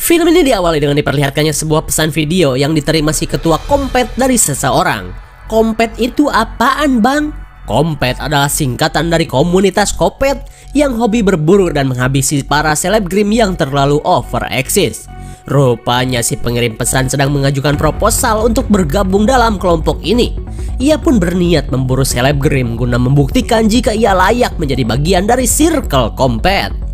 Film ini diawali dengan diperlihatkannya sebuah pesan video yang diterima si ketua Kompet dari seseorang. Kompet itu apaan, Bang? Kompet adalah singkatan dari komunitas Kopet yang hobi berburu dan menghabisi para selebgram yang terlalu overeksis. Rupanya si pengirim pesan sedang mengajukan proposal untuk bergabung dalam kelompok ini. Ia pun berniat memburu selebgram guna membuktikan jika ia layak menjadi bagian dari circle Kompet.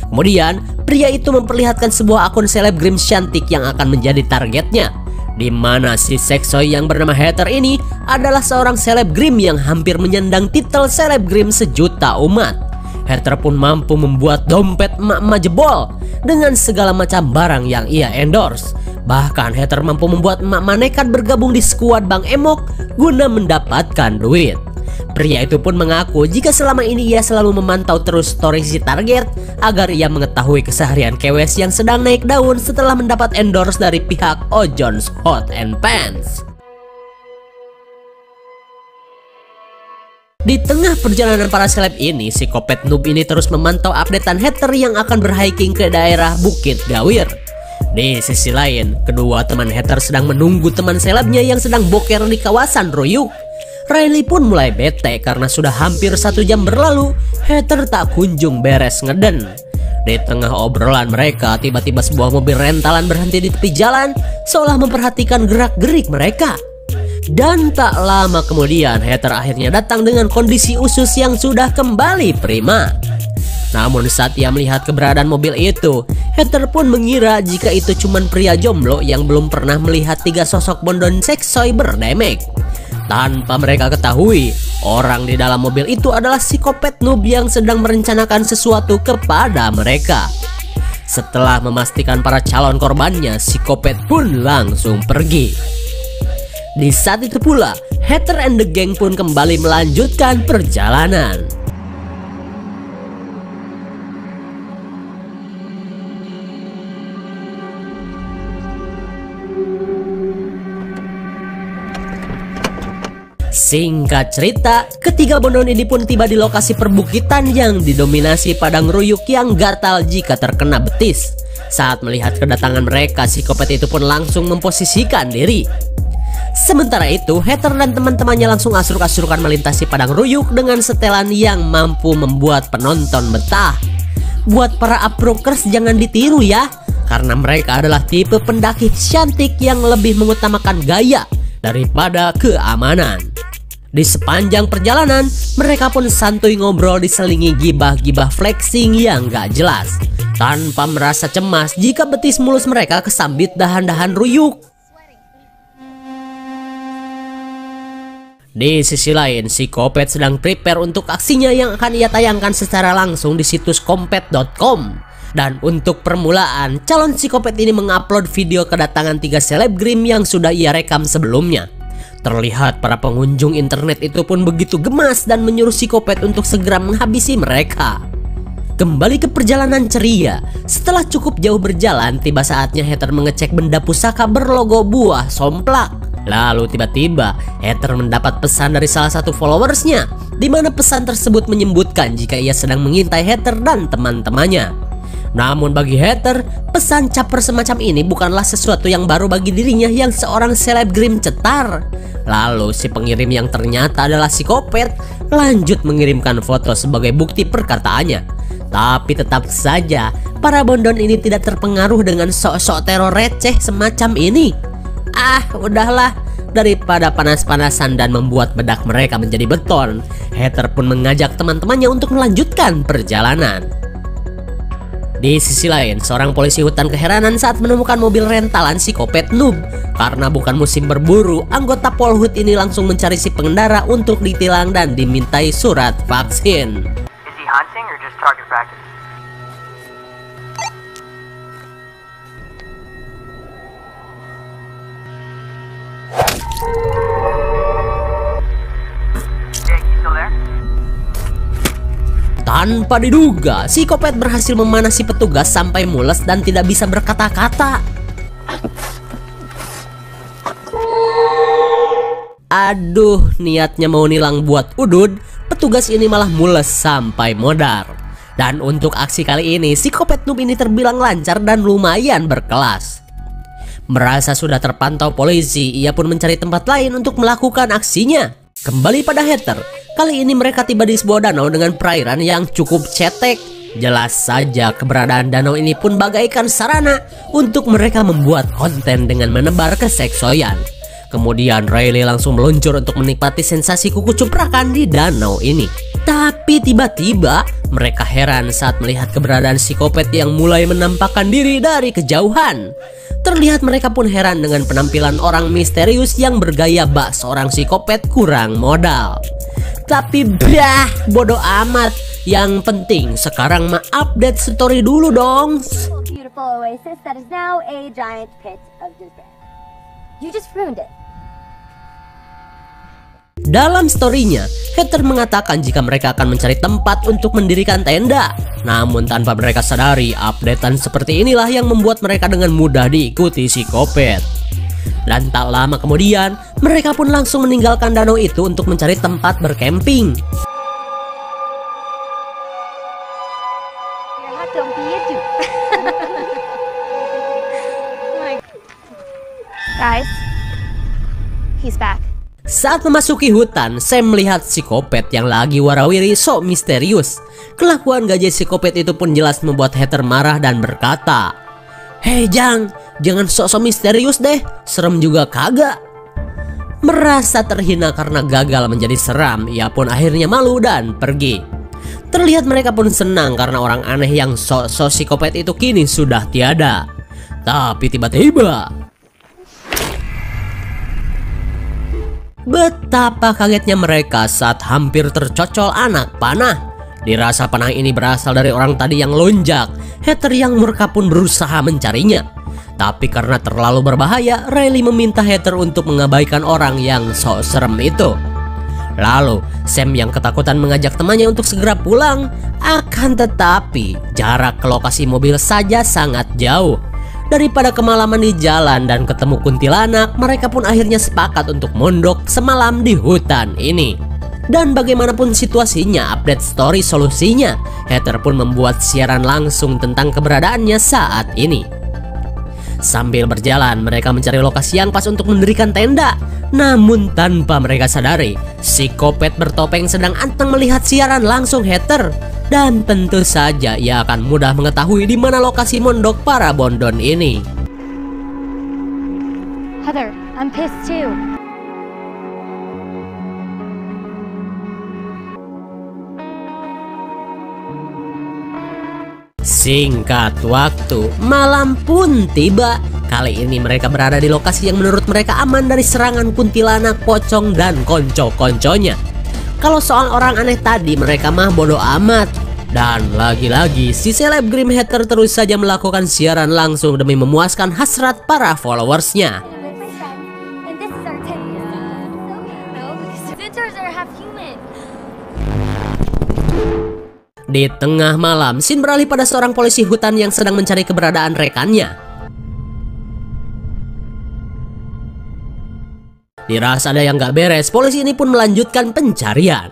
Kemudian, pria itu memperlihatkan sebuah akun selebgram cantik yang akan menjadi targetnya, di mana si seksoy yang bernama Heather ini adalah seorang selebgram yang hampir menyandang titel selebgram sejuta umat. Heather pun mampu membuat dompet emak-emak jebol dengan segala macam barang yang ia endorse. Bahkan Heather mampu membuat emak-emak nekat bergabung di skuad Bang Emok guna mendapatkan duit. Pria itu pun mengaku jika selama ini ia selalu memantau terus story si target agar ia mengetahui keseharian kewes yang sedang naik daun setelah mendapat endorse dari pihak Ojon's Hot and Pants. Di tengah perjalanan para seleb ini, si Kopet Noob ini terus memantau updatean Heather yang akan berhiking ke daerah Bukit Gawir. Di sisi lain, kedua teman Heather sedang menunggu teman selebnya yang sedang boker di kawasan Ruyuk. Riley pun mulai bete karena sudah hampir 1 jam berlalu, Heather tak kunjung beres ngeden. Di tengah obrolan mereka, tiba-tiba sebuah mobil rentalan berhenti di tepi jalan, seolah memperhatikan gerak-gerik mereka. Dan tak lama kemudian, Heather akhirnya datang dengan kondisi usus yang sudah kembali prima. Namun saat ia melihat keberadaan mobil itu, Heather pun mengira jika itu cuma pria jomblo yang belum pernah melihat 3 sosok bondon seksoy berdemek. Tanpa mereka ketahui, orang di dalam mobil itu adalah si Kopet Noob yang sedang merencanakan sesuatu kepada mereka. Setelah memastikan para calon korbannya, si Kopet pun langsung pergi. Di saat itu pula, Heather and the gang pun kembali melanjutkan perjalanan. Singkat cerita, ketiga bondon ini pun tiba di lokasi perbukitan yang didominasi padang ruyuk yang gatal jika terkena betis. Saat melihat kedatangan mereka, si Kopet itu pun langsung memposisikan diri. Sementara itu, Heather dan teman-temannya langsung asurkan melintasi padang ruyuk dengan setelan yang mampu membuat penonton betah. Buat para approachers jangan ditiru ya, karena mereka adalah tipe pendaki cantik yang lebih mengutamakan gaya daripada keamanan. Di sepanjang perjalanan, mereka pun santuy ngobrol diselingi gibah-gibah flexing yang gak jelas, tanpa merasa cemas jika betis mulus mereka kesambit dahan-dahan ruyuk. Di sisi lain, si Kopet sedang prepare untuk aksinya yang akan ia tayangkan secara langsung di situs kompet.com. Dan untuk permulaan, calon si Kopet ini mengupload video kedatangan 3 selebgram yang sudah ia rekam sebelumnya. Terlihat para pengunjung internet itu pun begitu gemas dan menyuruh si Kopet untuk segera menghabisi mereka. Kembali ke perjalanan ceria, setelah cukup jauh berjalan, tiba saatnya Heather mengecek benda pusaka berlogo buah somplak. Lalu tiba-tiba Heather mendapat pesan dari salah satu followersnya, di mana pesan tersebut menyebutkan jika ia sedang mengintai Heather dan teman-temannya. Namun bagi Heather, pesan caper semacam ini bukanlah sesuatu yang baru bagi dirinya yang seorang selebgram cetar. Lalu si pengirim yang ternyata adalah si Kopet lanjut mengirimkan foto sebagai bukti perkataannya. Tapi tetap saja para bondon ini tidak terpengaruh dengan sok-sok teror receh semacam ini. Udahlah, daripada panas-panasan dan membuat bedak mereka menjadi beton, Heather pun mengajak teman-temannya untuk melanjutkan perjalanan. Di sisi lain, seorang polisi hutan keheranan saat menemukan mobil rentalan si Kopet Noob. Karena bukan musim berburu, anggota Polhut ini langsung mencari si pengendara untuk ditilang dan dimintai surat vaksin. Is he hunting or just target practice? Jake, you still there? Tanpa diduga, si Kopet berhasil memanasi petugas sampai mules dan tidak bisa berkata-kata. Aduh, niatnya mau nilang buat udud, petugas ini malah mules sampai modar. Dan untuk aksi kali ini, psikopat noob ini terbilang lancar dan lumayan berkelas. Merasa sudah terpantau polisi, ia pun mencari tempat lain untuk melakukan aksinya. Kembali pada hater, kali ini mereka tiba di sebuah danau dengan perairan yang cukup cetek. Jelas saja keberadaan danau ini pun bagaikan sarana untuk mereka membuat konten dengan menebar keseksoyan. Kemudian Riley langsung meluncur untuk menikmati sensasi kuku cuprakan di danau ini. Tapi tiba-tiba mereka heran saat melihat keberadaan psikopat yang mulai menampakkan diri dari kejauhan. Terlihat mereka pun heran dengan penampilan orang misterius yang bergaya bak seorang psikopat kurang modal. Tapi bodoh amat. Yang penting sekarang mah update story dulu dong. Beautiful oasis that is now a giant pit of despair. You just ruined it. Dalam storynya, hater mengatakan jika mereka akan mencari tempat untuk mendirikan tenda. Namun tanpa mereka sadari, updatean seperti inilah yang membuat mereka dengan mudah diikuti psikopat. Dan tak lama kemudian, mereka pun langsung meninggalkan danau itu untuk mencari tempat bercamping. Guys, he's back. Saat memasuki hutan, Sam melihat psikopat yang lagi warawiri sok misterius. Kelakuan gajah psikopat itu pun jelas membuat hater marah dan berkata, "Hei Jang, jangan sok-sok misterius deh, serem juga kagak." Merasa terhina karena gagal menjadi seram, ia pun akhirnya malu dan pergi. Terlihat mereka pun senang karena orang aneh yang sok-sok psikopat itu kini sudah tiada. Tapi tiba-tiba, betapa kagetnya mereka saat hampir tercocol anak panah. Dirasa panah ini berasal dari orang tadi yang lonjak. Hater yang murka pun berusaha mencarinya. Tapi karena terlalu berbahaya, Riley meminta hater untuk mengabaikan orang yang sok serem itu. Lalu Sam yang ketakutan mengajak temannya untuk segera pulang. Akan tetapi jarak ke lokasi mobil saja sangat jauh. Daripada kemalaman di jalan dan ketemu kuntilanak, mereka pun akhirnya sepakat untuk mondok semalam di hutan ini. Dan bagaimanapun situasinya, update story solusinya. Hater pun membuat siaran langsung tentang keberadaannya saat ini. Sambil berjalan, mereka mencari lokasi yang pas untuk mendirikan tenda. Namun tanpa mereka sadari, psikopat bertopeng sedang anteng melihat siaran langsung hater. Dan tentu saja ia akan mudah mengetahui di mana lokasi mondok para bondon ini. Heather, I'm pissed too. Singkat waktu, malam pun tiba. Kali ini mereka berada di lokasi yang menurut mereka aman dari serangan kuntilanak, pocong, dan konco-konconya. Kalau soal orang aneh tadi, mereka mah bodoh amat. Dan lagi-lagi si selebgram hater terus saja melakukan siaran langsung demi memuaskan hasrat para followersnya. Di tengah malam, scene beralih pada seorang polisi hutan yang sedang mencari keberadaan rekannya. Dirasa ada yang gak beres, polisi ini pun melanjutkan pencarian.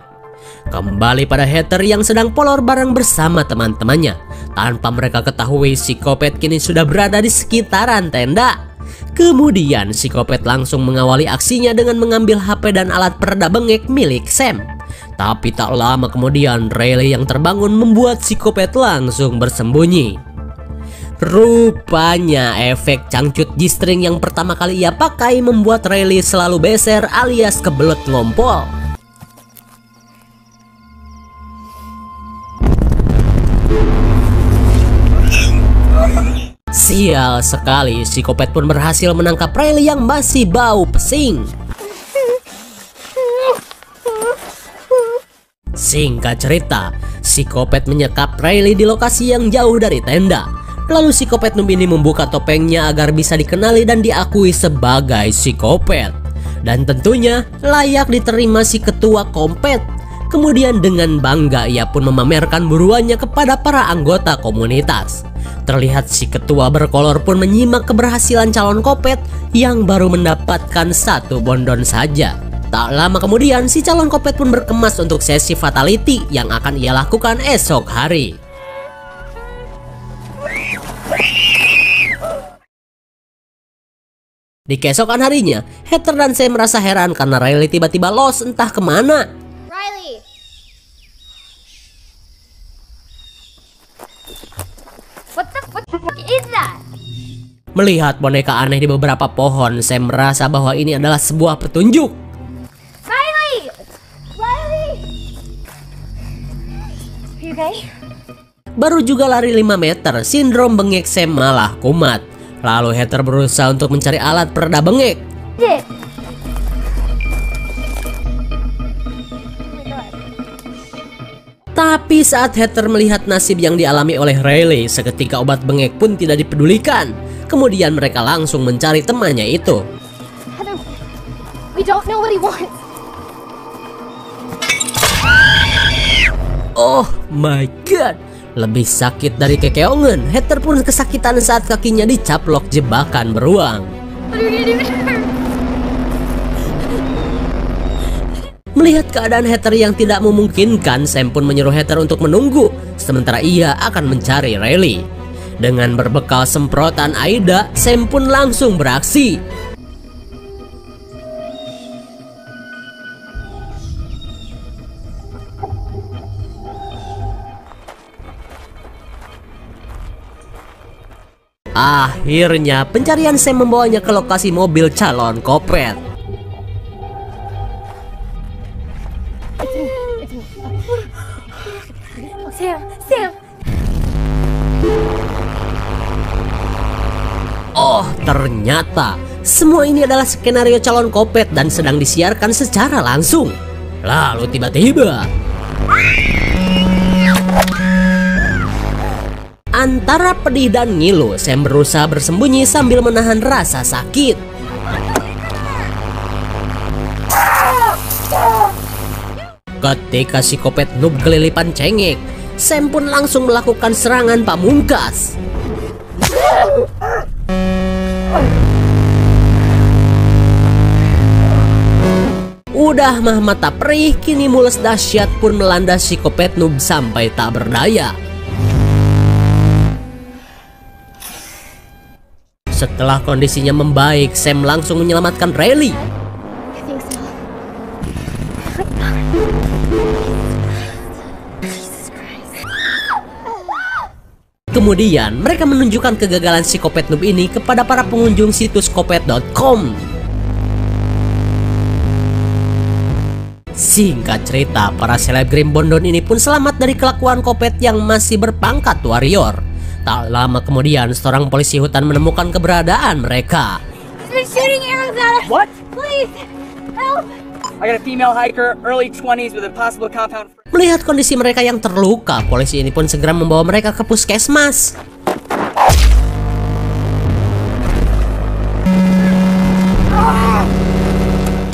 Kembali pada hater yang sedang polor bareng bersama teman-temannya. Tanpa mereka ketahui, psikopat kini sudah berada di sekitaran tenda. Kemudian psikopat langsung mengawali aksinya dengan mengambil HP dan alat peredam bengek milik Sam. Tapi tak lama kemudian, Riley yang terbangun membuat psikopat langsung bersembunyi. Rupanya efek cangcut G-string yang pertama kali ia pakai membuat Riley selalu beser alias kebelet ngompol. Sial sekali, psikopat pun berhasil menangkap Riley yang masih bau pesing. Singkat cerita, psikopat menyekap Riley di lokasi yang jauh dari tenda. Lalu psikopat noob ini membuka topengnya agar bisa dikenali dan diakui sebagai psikopat. Dan tentunya layak diterima si ketua kompet. Kemudian dengan bangga ia pun memamerkan buruannya kepada para anggota komunitas. Terlihat si ketua berkolor pun menyimak keberhasilan calon kopet yang baru mendapatkan satu bondon saja. Tak lama kemudian si calon kopet pun berkemas untuk sesi fatality yang akan ia lakukan esok hari. Di keesokan harinya, Heather dan Sam merasa heran karena Riley tiba-tiba lost entah kemana. Riley! What the fuck is that? Melihat boneka aneh di beberapa pohon, Sam merasa bahwa ini adalah sebuah petunjuk. Riley! Riley! Are you okay? Baru juga lari 5 meter, sindrom bengek Sam malah kumat. Lalu Heather berusaha untuk mencari alat pereda bengek. Did. Tapi saat Heather melihat nasib yang dialami oleh Riley, seketika obat bengek pun tidak dipedulikan. Kemudian mereka langsung mencari temannya itu. Heather, we don't know what he wants. Oh my god, lebih sakit dari kekeongan. Heather pun kesakitan saat kakinya dicaplok jebakan beruang. Melihat keadaan Heather yang tidak memungkinkan, Sam pun menyuruh Heather untuk menunggu, sementara ia akan mencari Riley. Dengan berbekal semprotan Aida, Sam pun langsung beraksi. Akhirnya pencarian Sam membawanya ke lokasi mobil calon kopet. Sam! Oh, ternyata semua ini adalah skenario calon kopet dan sedang disiarkan secara langsung. Lalu tiba-tiba antara pedih dan ngilu, Sam berusaha bersembunyi sambil menahan rasa sakit. Ketika si kopet noob kelilipan cengek, Sam pun langsung melakukan serangan pamungkas. Udah mah mata perih, kini mules dahsyat pun melanda si kopet noob sampai tak berdaya. Setelah kondisinya membaik, Sam langsung menyelamatkan Riley. I think so. Jesus Christ. Kemudian mereka menunjukkan kegagalan si kopet noob ini kepada para pengunjung situs kopet.com. Singkat cerita, para selebgram Bondon ini pun selamat dari kelakuan kopet yang masih berpangkat warrior. Tak lama kemudian, seorang polisi hutan menemukan keberadaan mereka. He's been shooting arrows at us! What? Please! Help! I got a female hiker, early 20s with a possible compound. Melihat kondisi mereka yang terluka, polisi ini pun segera membawa mereka ke puskesmas.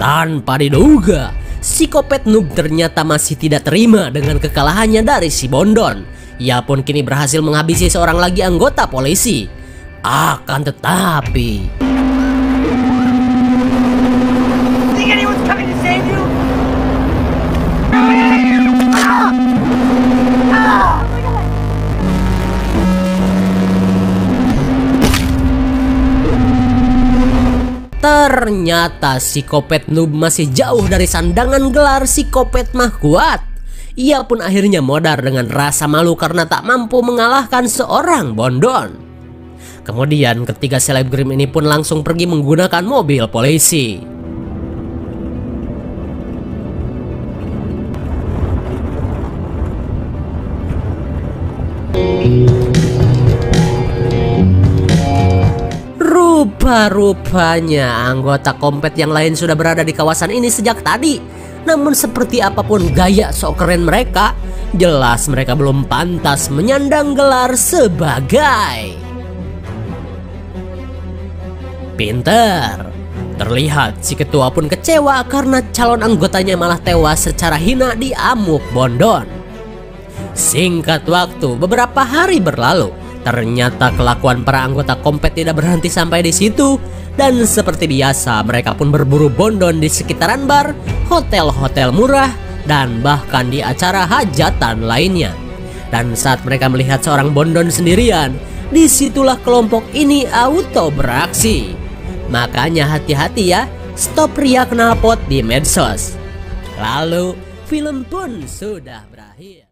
Tanpa diduga, si kopet noob ternyata masih tidak terima dengan kekalahannya dari si Bondon. Ia pun kini berhasil menghabisi seorang lagi anggota polisi. Akan tetapi, Think anyone's coming to save you? ternyata si kopet noob masih jauh dari sandangan gelar si kopet mah kuat. Ia pun akhirnya modar dengan rasa malu karena tak mampu mengalahkan seorang Bondon. Kemudian ketiga selebgram ini pun langsung pergi menggunakan mobil polisi. Rupa-rupanya anggota kompet yang lain sudah berada di kawasan ini sejak tadi. Namun seperti apapun gaya sok keren mereka, jelas mereka belum pantas menyandang gelar sebagai pinter. Terlihat si ketua pun kecewa karena calon anggotanya malah tewas secara hina di amuk Bondon. Singkat waktu, beberapa hari berlalu. Ternyata kelakuan para anggota kompet tidak berhenti sampai di situ. Dan seperti biasa, mereka pun berburu Bondon di sekitaran bar, hotel-hotel murah, dan bahkan di acara hajatan lainnya. Dan saat mereka melihat seorang Bondon sendirian, disitulah kelompok ini auto beraksi. Makanya hati-hati ya, stop ria knalpot di medsos. Lalu film pun sudah berakhir.